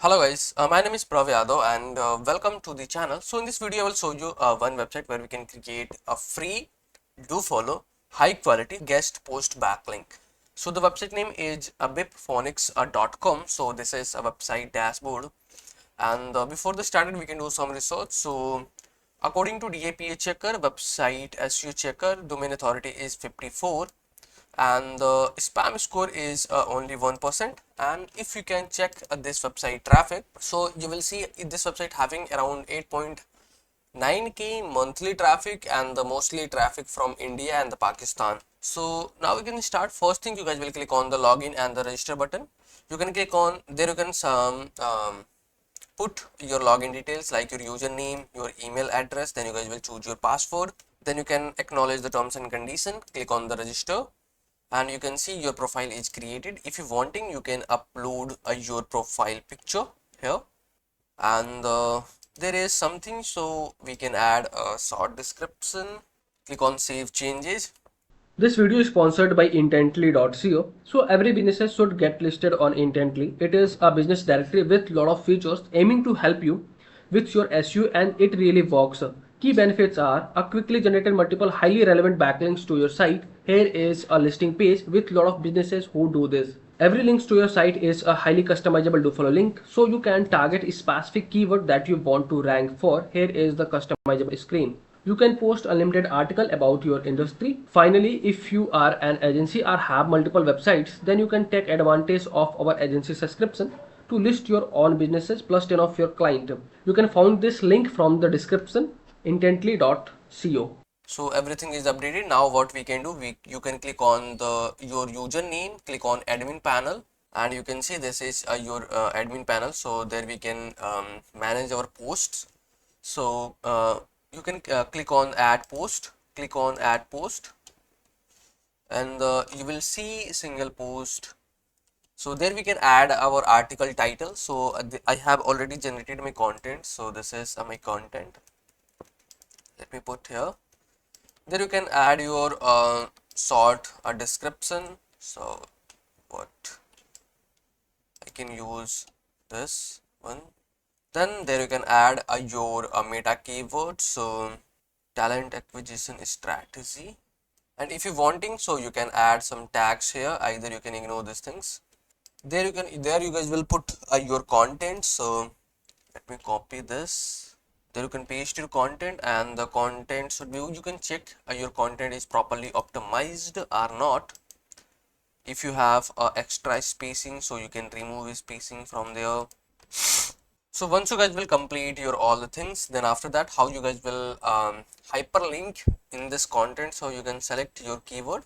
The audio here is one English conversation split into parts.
Hello guys, my name is Prav Yadav and welcome to the channel. So in this video I will show you one website where we can create a free, do follow, high quality guest post backlink. So the website name is bipphonics.com. So this is a website dashboard, and before the started we can do some research. So according to DAPA checker, website SEO checker, domain authority is 54 and the spam score is only 1%. And if you can check this website traffic, so you will see this website having around 8.9k monthly traffic, and the mostly traffic from India and the Pakistan. So now we can start. First thing, you guys will click on the login and the register button. You can click on there. You can put your login details like your username, your email address. Then you guys will choose your password. Then you can acknowledge the terms and condition. Click on the register and you can see your profile is created. If you wanting, you can upload your profile picture here, and there is something, so we can add a short description. Click on save changes. This video is sponsored by Intently.co. So every business should get listed on Intently. It is a business directory with lot of features aiming to help you with your SEO, and it really works. Key benefits are a quickly generated multiple highly relevant backlinks to your site. Here is a listing page with lot of businesses who do this. Every link to your site is a highly customizable do follow link, so you can target a specific keyword that you want to rank for. Here is the customizable screen. You can post unlimited article about your industry. Finally, if you are an agency or have multiple websites, then you can take advantage of our agency subscription to list your own businesses plus 10 of your client. You can find this link from the description intently.co. So everything is updated. Now what we can do, you can click on the your username, click on admin panel, and you can see this is your admin panel. So there we can manage our posts. So you can click on add post, click on add post, and you will see single post. So there we can add our article title. So I have already generated my content, so this is my content. Let me put here. There you can add your short description. So what I can use this one. Then there you can add your meta keyword. So talent acquisition strategy. And if you wanting, so you can add some tags here. Either you can ignore these things. There you guys will put your content. So let me copy this. There you can paste your content, and the content should be, you can check your content is properly optimized or not. If you have extra spacing, so you can remove spacing from there. So once you guys will complete your all the things, then after that, how you guys will hyperlink in this content. So you can select your keyword.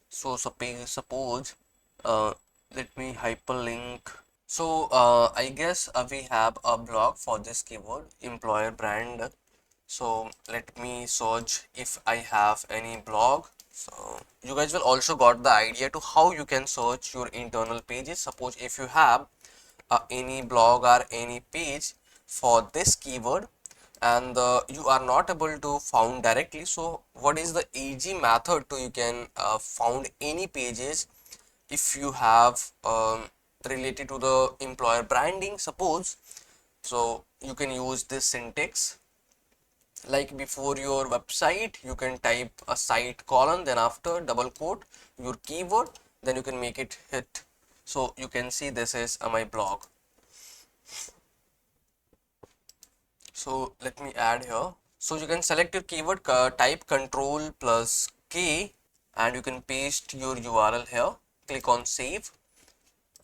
So suppose let me hyperlink. So I guess we have a blog for this keyword, employer brand. So let me search if I have any blog. So you guys will also got the idea to how you can search your internal pages. Suppose if you have any blog or any page for this keyword, and you are not able to found directly, so what is the easy method to you can found any pages if you have related to the employer branding. Suppose, so you can use this syntax, like before your website you can type a site colon, then after double quote your keyword, then you can make it hit. So you can see this is my blog. So let me add here. So you can select your keyword, type control plus K, and you can paste your URL here. Click on save,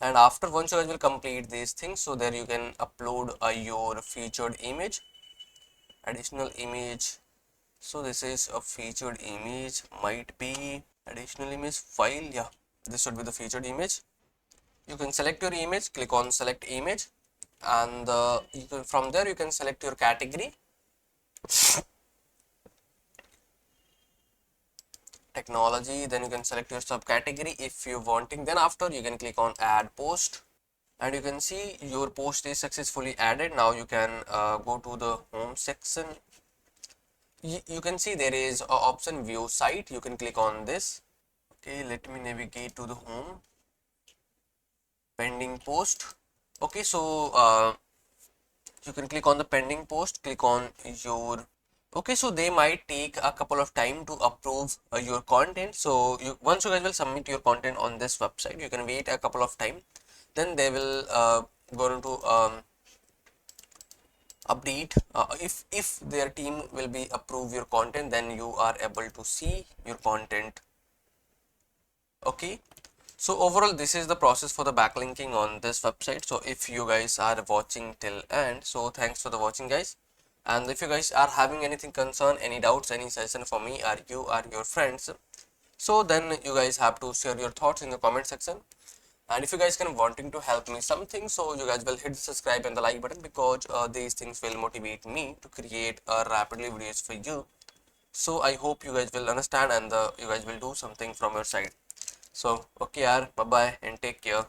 and after once you guys will complete these things, so there you can upload your featured image, additional image. So this is a featured image, might be additional image file. Yeah, this should be the featured image. You can select your image, click on select image, and from there you can select your category, technology. Then you can select your subcategory if you wanting. Then after you can click on add post, and you can see your post is successfully added. Now you can go to the home section. You can see there is a option view site. You can click on this. Okay, let me navigate to the home, pending post, Okay, so you can click on the pending post, click on your, okay, so they might take a couple of time to approve your content. So once you guys will submit your content on this website, you can wait a couple of time, then they will go into update. If their team will be approve your content, then you are able to see your content. Okay, so overall this is the process for the backlinking on this website. So if you guys are watching till end, so thanks for the watching guys. And if you guys are having anything concern, any doubts, any suggestion for me or you or your friends, so then you guys have to share your thoughts in the comment section. And if you guys can wanting to help me something, so you guys will hit the subscribe and the like button, because these things will motivate me to create rapidly videos for you. So I hope you guys will understand, and you guys will do something from your side. So okay yaar, bye bye and take care.